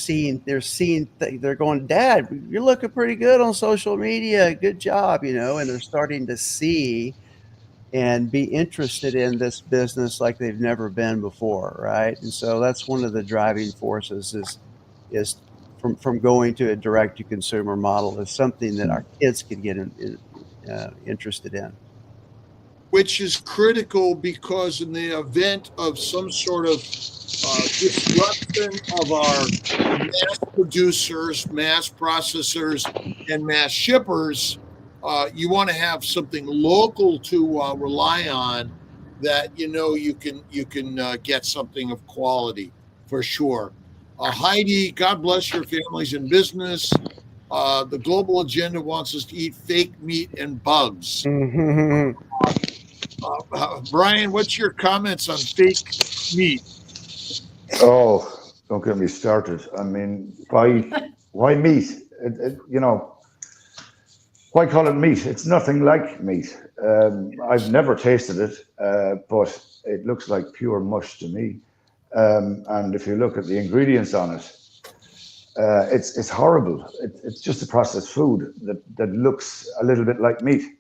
Speaker 5: going, Dad, you're looking pretty good on social media. Good job, and they're starting to see and be interested in this business like they've never been before, right? And so that's one of the driving forces is from going to a direct to consumer model is something that our kids can get interested in.
Speaker 2: Which is critical because in the event of some sort of disruption of our mass producers, mass processors, and mass shippers, you want to have something local to rely on that you can get something of quality for sure. Heidi, God bless your families and business. The global agenda wants us to eat fake meat and bugs. Brian, what's your comments on fake meat?
Speaker 3: Oh, don't get me started. I mean, why meat? Why call it meat? It's nothing like meat. I've never tasted it, but it looks like pure mush to me. And if you look at the ingredients on it, it's horrible. It's just a processed food that looks a little bit like meat.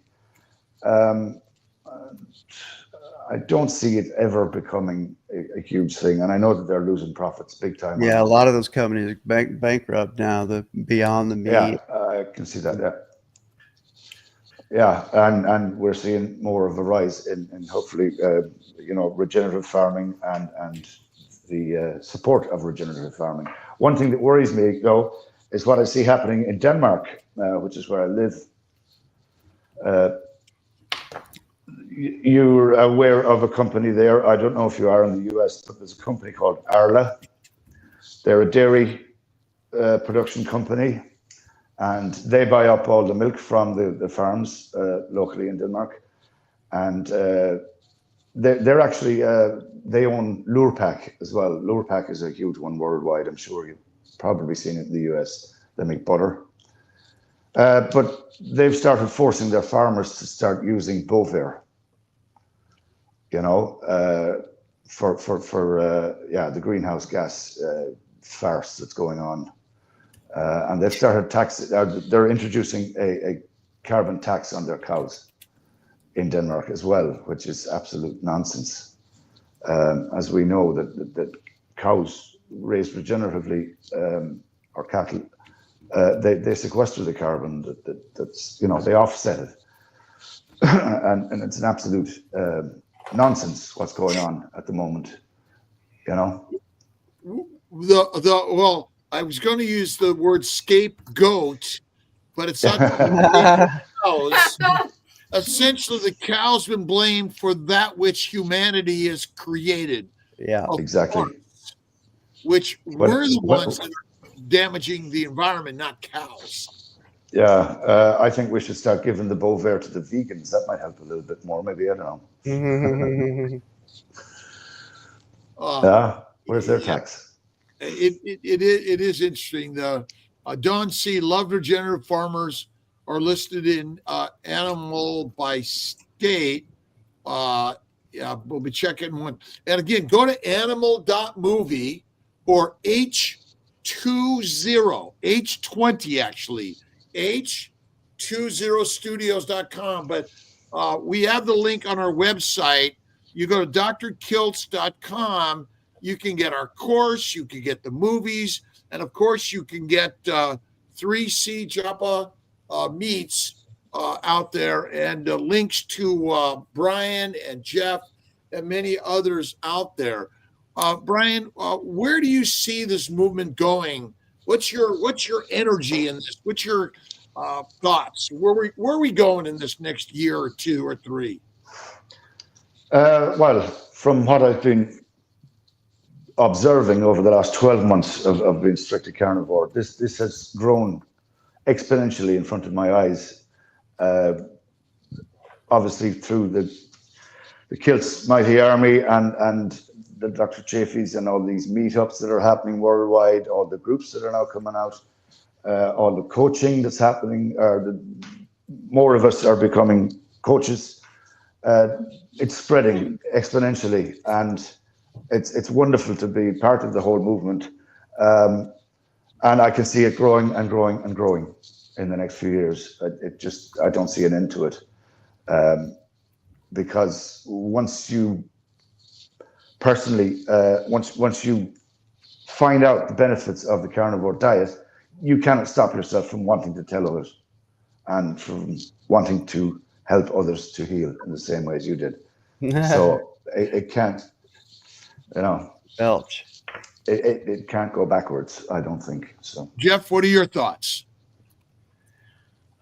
Speaker 3: I don't see it ever becoming a huge thing, and I know that they're losing profits big time.
Speaker 5: Yeah, a lot of those companies are bankrupt now. The Beyond the Meat.
Speaker 3: Yeah, I can see that. Yeah, and we're seeing more of a rise in hopefully regenerative farming and the support of regenerative farming. One thing that worries me though is what I see happening in Denmark, which is where I live. You're aware of a company there. I don't know if you are in the US, but there's a company called Arla. They're a dairy production company, and they buy up all the milk from the farms locally in Denmark. And they're actually, they own Lurpak as well. Lurpak is a huge one worldwide. I'm sure you've probably seen it in the US. They make butter. But they've started forcing their farmers to start using Bovaer. For the greenhouse gas farce that's going on, and they've started they're introducing a carbon tax on their cows in Denmark as well, which is absolute nonsense. As we know that cows raised regeneratively or cattle, they sequester the carbon. That's they offset it, and it's an absolute nonsense what's going on at the moment.
Speaker 2: Well, I was going to use the word scapegoat, but it's not cows. Essentially, the cow's been blamed for that which humanity has created.
Speaker 5: Yeah,
Speaker 3: exactly.
Speaker 2: Which we're the ones that are damaging the environment, not cows.
Speaker 3: Yeah, I think we should start giving the Bovaer to the vegans. That might help a little bit more. Maybe, I don't know. Where's their tax?
Speaker 2: It is interesting. The Don C. Love regenerative farmers are listed in animal by state. We'll be checking one. And again, go to animal.movie or H20, H20 actually. H20 20studios.com, but we have the link on our website. You go to drkiltz.com. You can get our course, you can get the movies, and of course you can get 3C Japa meats out there, and links to Brian and Jeff and many others out there. Brian, where do you see this movement going? What's your energy in this? What's your thoughts? Where are we going in this next year or 2 or 3?
Speaker 3: Well, from what I've been observing over the last 12 months of being strictly carnivore, this has grown exponentially in front of my eyes. Obviously through the Kilt's Mighty Army and the Dr. Chaffee's and all these meetups that are happening worldwide, all the groups that are now coming out, all the coaching that's happening, more of us are becoming coaches. It's spreading exponentially, and it's wonderful to be part of the whole movement. And I can see it growing and growing and growing in the next few years. I don't see an end to it. Because once you find out the benefits of the carnivore diet, you cannot stop yourself from wanting to tell others and from wanting to help others to heal in the same way as you did. So it can't,
Speaker 5: Belch.
Speaker 3: It can't go backwards, I don't think. So,
Speaker 2: Jeff, what are your thoughts?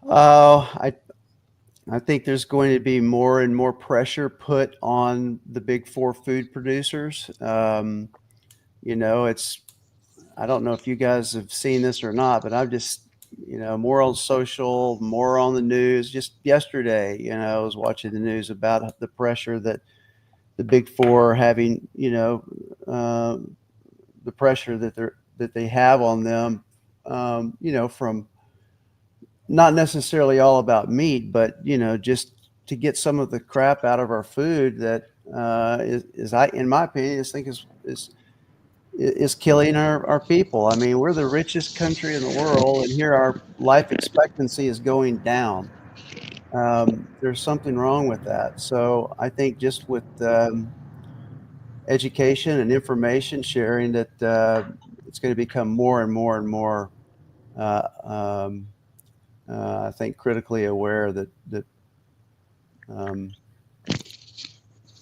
Speaker 5: I think there's going to be more and more pressure put on the big 4 food producers. I don't know if you guys have seen this or not, but I've just, more on social, more on the news. Just yesterday, I was watching the news about the pressure that the big 4 are having, the pressure that they have on them, from not necessarily all about meat, but just to get some of the crap out of our food that in my opinion, I think is killing our people. I mean, we're the richest country in the world, and here our life expectancy is going down. There's something wrong with that. So I think just with education and information sharing, that it's going to become more and more and more. I think critically aware that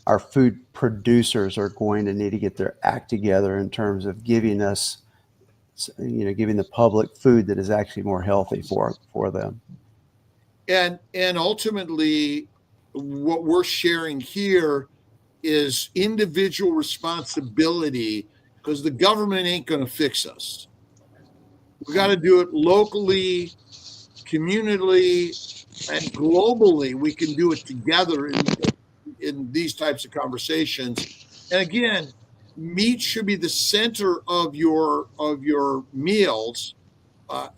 Speaker 5: our food producers are going to need to get their act together in terms of giving us, giving the public food that is actually more healthy for them.
Speaker 2: And ultimately, what we're sharing here is individual responsibility, because the government ain't going to fix us. We got to do it locally, communally, and globally. We can do it together in these types of conversations. And again, meat should be the center of your meals,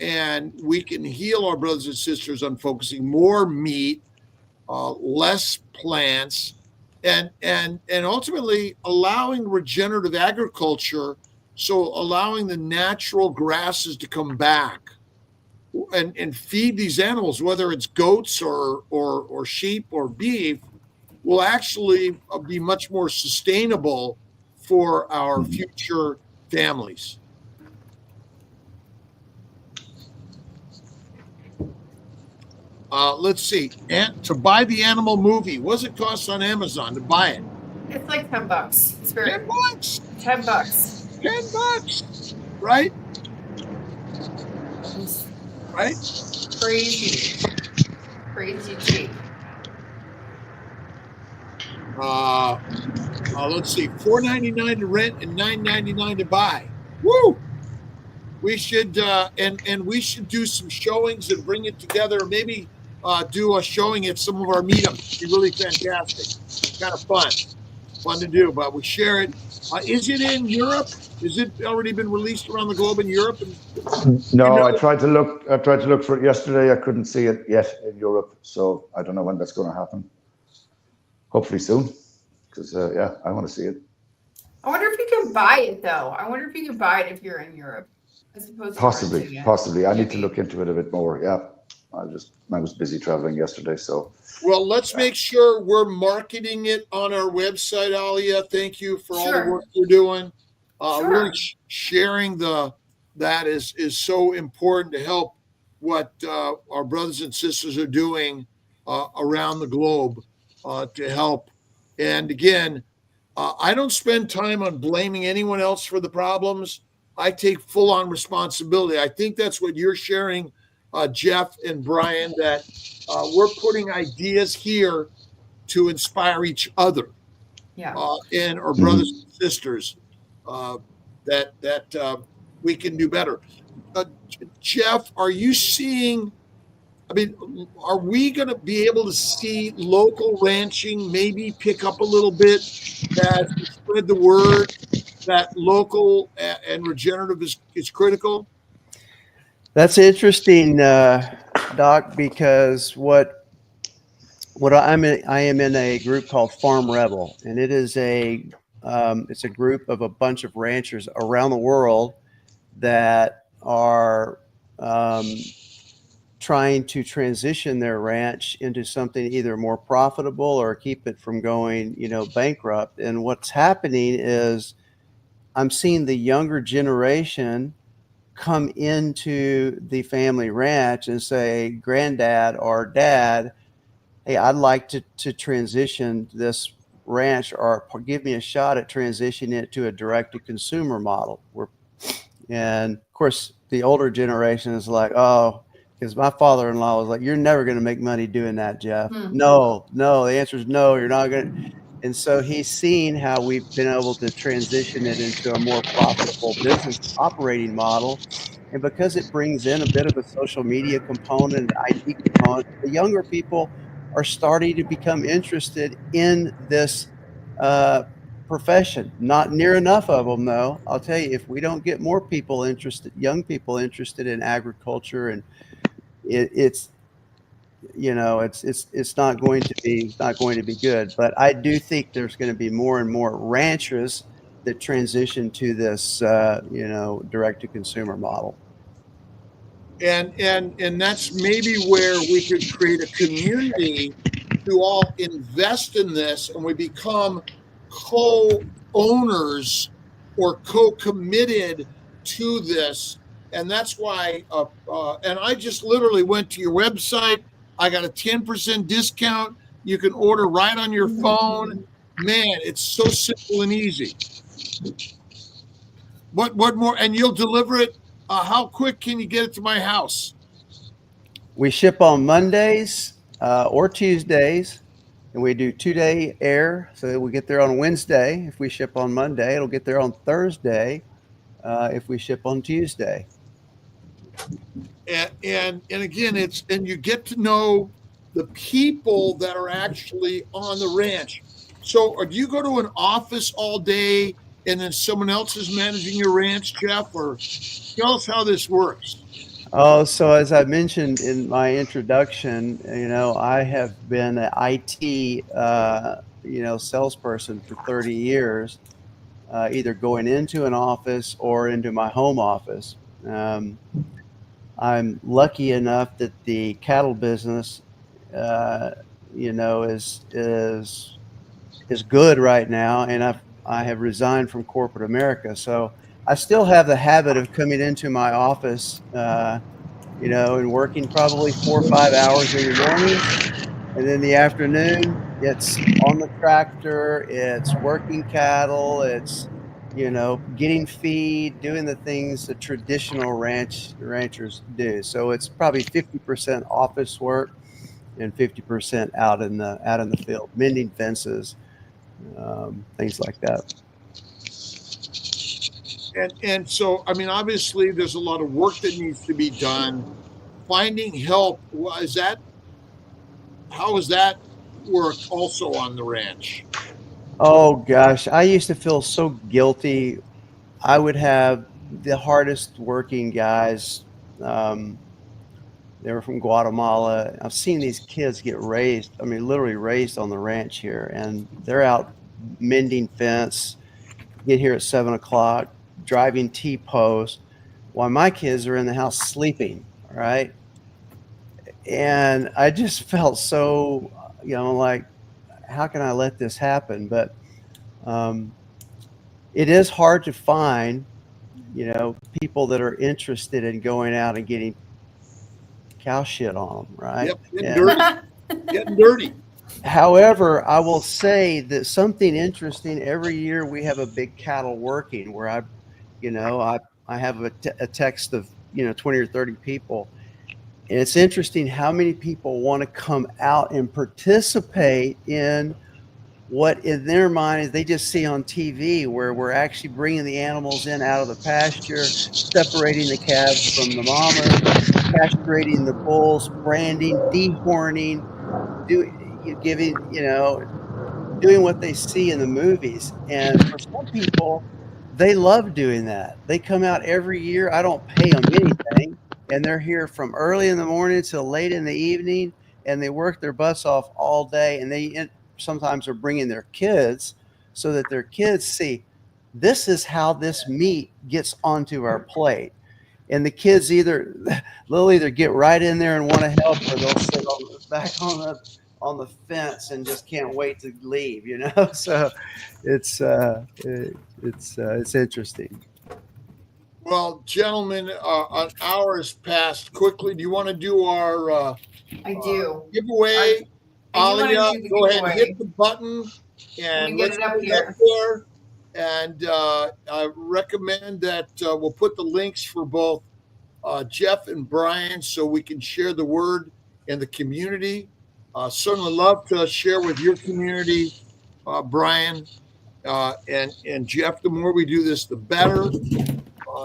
Speaker 2: and we can heal our brothers and sisters on focusing more meat, less plants, and ultimately allowing regenerative agriculture, so allowing the natural grasses to come back and feed these animals, whether it's goats or sheep or beef, will actually be much more sustainable for our future families. Let's see. And to buy the animal movie, what does it cost on Amazon to buy it?
Speaker 1: It's like $10. It's very
Speaker 2: $10.
Speaker 1: $10.
Speaker 2: $10, right?
Speaker 1: It's
Speaker 2: Right?
Speaker 1: crazy cheap.
Speaker 2: Let's see, $4.99 to rent and $9.99 to buy. Woo! We should and we should do some showings and bring it together. Maybe do a showing at some of our meetups. It'd be really fantastic. Kind of fun to do. But we share it. Is it in Europe? Is it already been released around the globe in Europe?
Speaker 3: No, I tried to look for it yesterday. I couldn't see it yet in Europe, so I don't know when that's going to happen. Hopefully soon, because I want to see it.
Speaker 1: I wonder if you can buy it though. I wonder if you can buy it if you're in Europe, as opposed to
Speaker 3: Possibly. I need to look into it a bit more. Yeah. I was busy traveling yesterday, so.
Speaker 2: Well, let's make sure we're marketing it on our website, Alia. Thank you for all the
Speaker 1: Sure.
Speaker 2: work you're doing.
Speaker 1: Sure.
Speaker 2: Really sharing that is so important to help what our brothers and sisters are doing around the globe to help. And again, I don't spend time on blaming anyone else for the problems. I take full on responsibility. I think that's what you're sharing, Jeff and Brian, that we're putting ideas here to inspire each other
Speaker 1: Yeah.
Speaker 2: and our brothers and sisters that we can do better. Jeff, are you seeing? I mean, are we going to be able to see local ranching maybe pick up a little bit as we spread the word that local and regenerative is critical?
Speaker 5: That's interesting, Doc, because I am in a group called Farm Rebel, and it's a group of a bunch of ranchers around the world that are trying to transition their ranch into something either more profitable or keep it from going, bankrupt. And what's happening is I'm seeing the younger generation come into the family ranch and say, "Granddad or Dad, hey, I'd like to transition this ranch or give me a shot at transitioning it to a direct-to-consumer model." And of course, the older generation is like, "Oh," because my father-in-law was like, "You're never going to make money doing that, Jeff." No, the answer is no, you're not going to. And so he's seen how we've been able to transition it into a more profitable business operating model. And because it brings in a bit of a social media component, an ID component, the younger people are starting to become interested in this profession. Not near enough of them, though. I'll tell you, if we don't get more people interested, young people interested in agriculture, and it's not going to be good. But I do think there's going to be more and more ranchers that transition to this direct to consumer model.
Speaker 2: And that's maybe where we could create a community to all invest in this, and we become co-owners or co-committed to this. And that's why and I just literally went to your website. I got a 10% discount. You can order right on your phone. Man, it's so simple and easy. What more? And you'll deliver it. How quick can you get it to my house?
Speaker 5: We ship on Mondays or Tuesdays, and we do 2-day air. So we get there on Wednesday. If we ship on Monday, it'll get there on Thursday. If we ship on Tuesday.
Speaker 2: And again, and you get to know the people that are actually on the ranch. So do you go to an office all day and then someone else is managing your ranch, Jeff? Or tell us how this works.
Speaker 5: Oh, so as I mentioned in my introduction, I have been an IT, salesperson for 30 years, either going into an office or into my home office. I'm lucky enough that the cattle business, is good right now, and I have resigned from corporate America, so I still have the habit of coming into my office, and working probably 4 or 5 hours in the morning, and then the afternoon, it's on the tractor, it's working cattle, it's getting feed, doing the things that traditional ranchers do. So it's probably 50% office work and 50% out in the field, mending fences, things like that.
Speaker 2: And so, I mean, obviously, there's a lot of work that needs to be done. Finding help, how has that worked also on the ranch?
Speaker 5: Oh gosh, I used to feel so guilty. I would have the hardest working guys. They were from Guatemala. I've seen these kids get raised. I mean, literally raised on the ranch here, and they're out mending fence. Get here at 7:00, driving T-post, while my kids are in the house sleeping. All right, And I just felt so, like, how can I let this happen? But it is hard to find, people that are interested in going out and getting cow shit on them, right?
Speaker 2: Yep, getting
Speaker 5: And
Speaker 2: dirty, getting dirty.
Speaker 5: however, I will say that something interesting, every year we have a big cattle working where I have a text of, 20 or 30 people. And it's interesting how many people want to come out and participate in what in their mind they just see on TV, where we're actually bringing the animals in out of the pasture, separating the calves from the mamas, castrating the bulls, branding, dehorning, do giving, doing what they see in the movies. And for some people, they love doing that. They come out every year. I don't pay them anything. And they're here from early in the morning till late in the evening. And they work their butts off all day. And they sometimes are bringing their kids so that their kids see this is how this meat gets onto our plate. And the kids they'll either get right in there and want to help, or they'll sit back on the fence and just can't wait to leave, So it's interesting.
Speaker 2: Well, gentlemen, an hour has passed quickly. Do you want to do our
Speaker 1: I do.
Speaker 2: giveaway?
Speaker 1: I do wanna
Speaker 2: Alia,
Speaker 1: do the
Speaker 2: go ahead and
Speaker 1: giveaway.
Speaker 2: hit the button and
Speaker 1: get
Speaker 2: let's
Speaker 1: it up
Speaker 2: put
Speaker 1: here.
Speaker 2: that there. And I recommend that we'll put the links for both Jeff and Brian so we can share the word in the community. Certainly love to share with your community, Brian and Jeff. The more we do this, the better.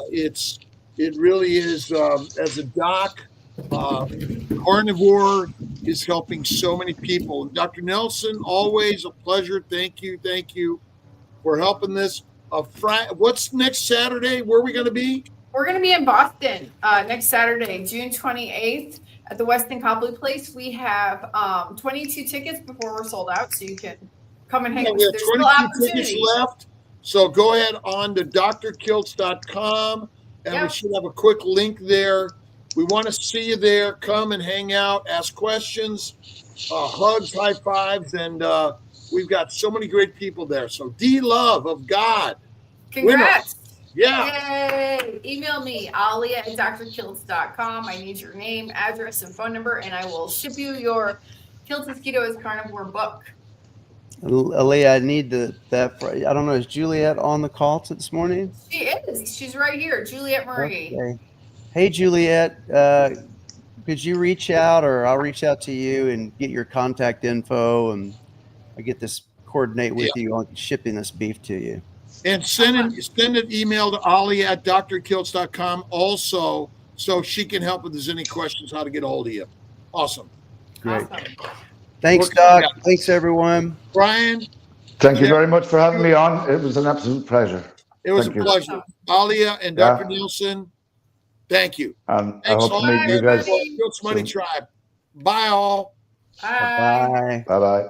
Speaker 2: It really is, as a doc, carnivore is helping so many people. Dr. Nelson, always a pleasure. Thank you for helping this. What's next Saturday? Where are we going to be?
Speaker 1: We're going to be in Boston next Saturday, June 28th at the Westin Copley Place. We have 22 tickets before we're sold out, so you can come and hang
Speaker 2: Yeah,
Speaker 1: with
Speaker 2: we
Speaker 1: us.
Speaker 2: have
Speaker 1: There's still
Speaker 2: 22 tickets
Speaker 1: opportunities.
Speaker 2: left. So go ahead on to drkilts.com and we should have a quick link there. We want to see you there. Come and hang out, ask questions, hugs, high fives, and we've got so many great people there. So D-Love of God.
Speaker 1: Congrats.
Speaker 2: Winner. Yeah.
Speaker 1: Yay. Email me, alia@drkilts.com. I need your name, address, and phone number, and I will ship you your Kilts as Keto as Carnivore book.
Speaker 5: Aaliyah, I need that. I don't know. Is Juliet on the call this morning?
Speaker 1: She is. She's right here, Juliet Marie.
Speaker 5: Okay. Hey, Juliet, could you reach out, or I'll reach out to you and get your contact info, and I get this coordinate with you on shipping this beef to you.
Speaker 2: And send an email to Ali@drkilts.com also, so she can help if there's any questions how to get a hold of you. Awesome.
Speaker 5: Great.
Speaker 1: Awesome.
Speaker 5: Thanks, Doc. Thanks, everyone.
Speaker 2: Brian.
Speaker 3: Thank you very much for having me on. It was an absolute pleasure.
Speaker 2: It was a pleasure. Alia and Dr. Nielsen, thank you.
Speaker 3: And
Speaker 2: thanks
Speaker 3: I hope to meet you guys.
Speaker 2: Kilts Money Tribe. Bye all.
Speaker 1: Bye.
Speaker 5: Bye.
Speaker 3: Bye-bye.